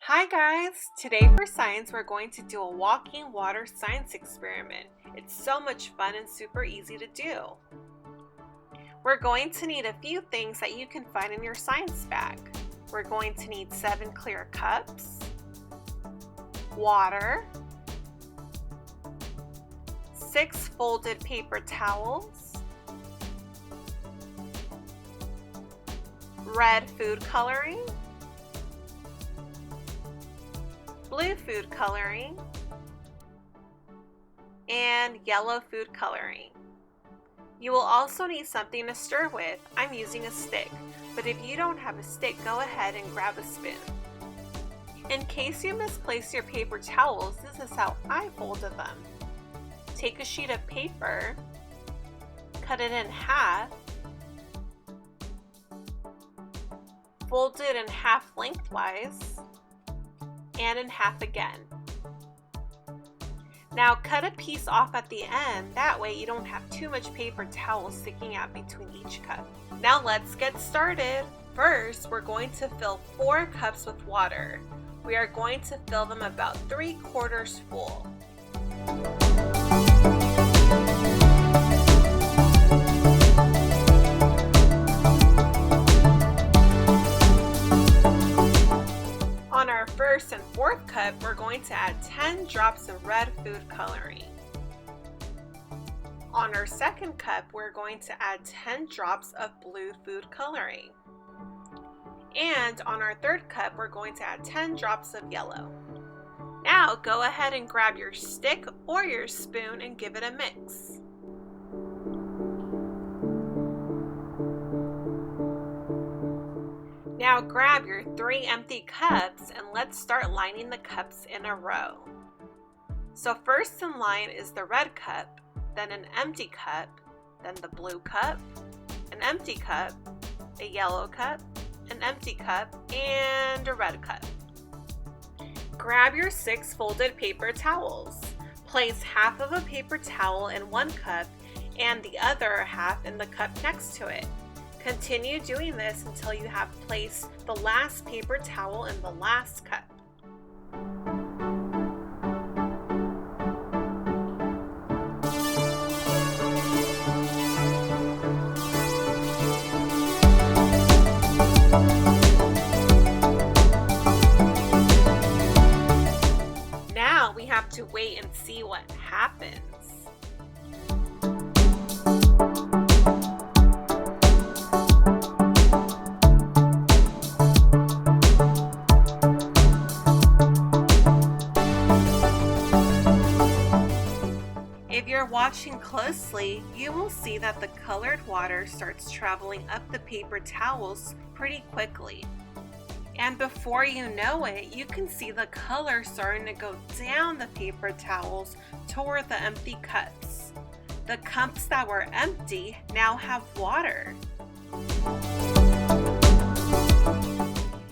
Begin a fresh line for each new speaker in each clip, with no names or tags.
Hi guys! Today for science we're going to do a walking water science experiment. It's so much fun and super easy to do. We're going to need a few things that you can find in your science bag. We're going to need 7 clear cups, water, 6 folded paper towels, red food coloring, blue food coloring, and yellow food coloring. You will also need something to stir with. I'm using a stick, but if you don't have a stick, go ahead and grab a spoon. In case you misplace your paper towels, this is how I folded them. Take a sheet of paper, cut it in half, fold it in half lengthwise, and in half again. Now cut a piece off at the end, that way you don't have too much paper towel sticking out between each cup. Now let's get started. First, we're going to fill 4 cups with water. We are going to fill them about 3/4 full. On our first and 4th cup, we're going to add 10 drops of red food coloring. On our 2nd cup, we're going to add 10 drops of blue food coloring. And on our 3rd cup, we're going to add 10 drops of yellow. Now go ahead and grab your stick or your spoon and give it a mix. Now grab your 3 empty cups and let's start lining the cups in a row. So first in line is the red cup, then an empty cup, then the blue cup, an empty cup, a yellow cup, an empty cup, and a red cup. Grab your 6 folded paper towels. Place half of a paper towel in one cup and the other half in the cup next to it. Continue doing this until you have placed the last paper towel in the last cup. Now we have to wait and see what happens. If you're watching closely, you will see that the colored water starts traveling up the paper towels pretty quickly. And before you know it, you can see the color starting to go down the paper towels toward the empty cups. The cups that were empty now have water.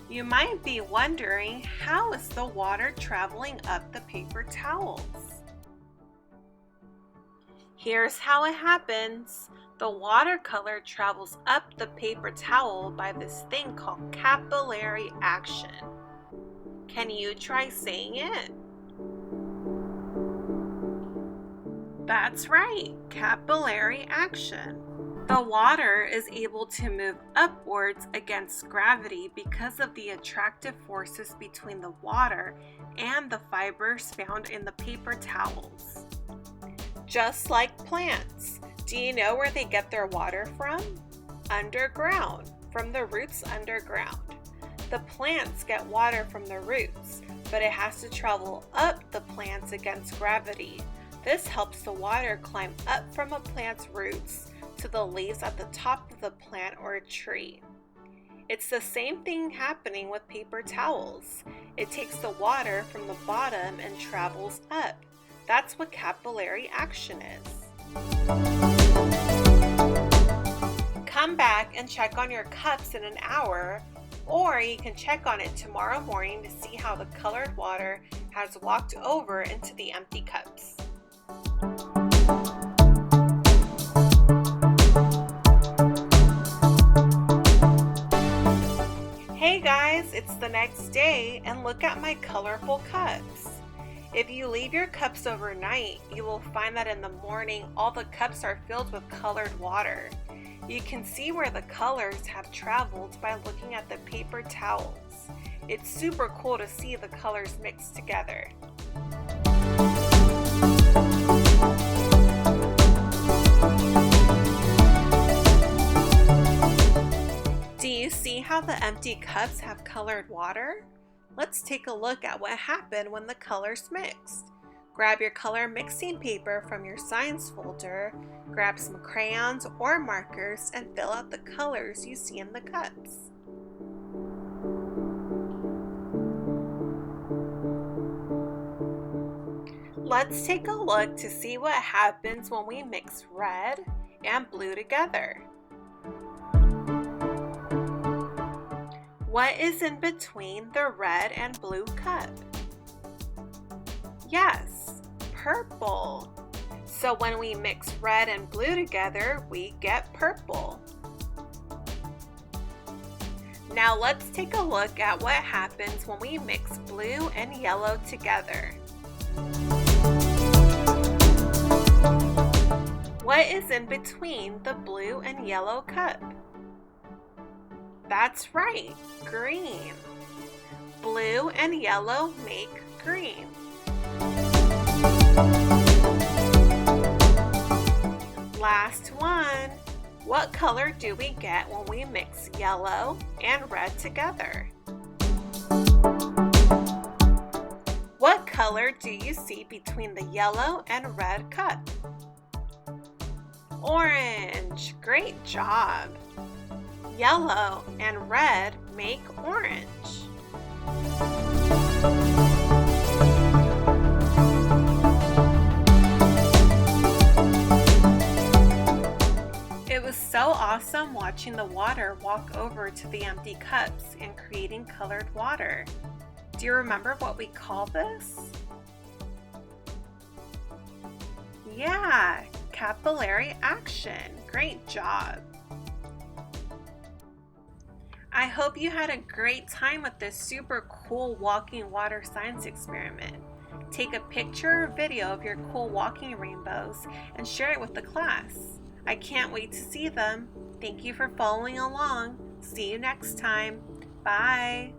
You might be wondering, how is the water traveling up the paper towels? Here's how it happens. The watercolor travels up the paper towel by this thing called capillary action. Can you try saying it? That's right, capillary action. The water is able to move upwards against gravity because of the attractive forces between the water and the fibers found in the paper towels. Just like plants. Do you know where they get their water from? Underground, from the roots underground. The plants get water from the roots, but it has to travel up the plants against gravity. This helps the water climb up from a plant's roots to the leaves at the top of the plant or a tree. It's the same thing happening with paper towels. It takes the water from the bottom and travels up. That's what capillary action is. Come back and check on your cups in an hour, or you can check on it tomorrow morning to see how the colored water has walked over into the empty cups. Hey guys, it's the next day and look at my colorful cups. If you leave your cups overnight, you will find that in the morning all the cups are filled with colored water. You can see where the colors have traveled by looking at the paper towels. It's super cool to see the colors mixed together. Do you see how the empty cups have colored water? Let's take a look at what happened when the colors mixed. Grab your color mixing paper from your science folder, grab some crayons or markers, and fill out the colors you see in the cups. Let's take a look to see what happens when we mix red and blue together. What is in between the red and blue cup? Yes, purple. So when we mix red and blue together, we get purple. Now let's take a look at what happens when we mix blue and yellow together. What is in between the blue and yellow cup? That's right, green. Blue and yellow make green. Last one. What color do we get when we mix yellow and red together? What color do you see between the yellow and red cup? Orange. Great job. Yellow and red make orange. It was so awesome watching the water walk over to the empty cups and creating colored water. Do you remember what we call this? Yeah, capillary action. Great job. I hope you had a great time with this super cool walking water science experiment. Take a picture or video of your cool walking rainbows and share it with the class. I can't wait to see them. Thank you for following along. See you next time. Bye.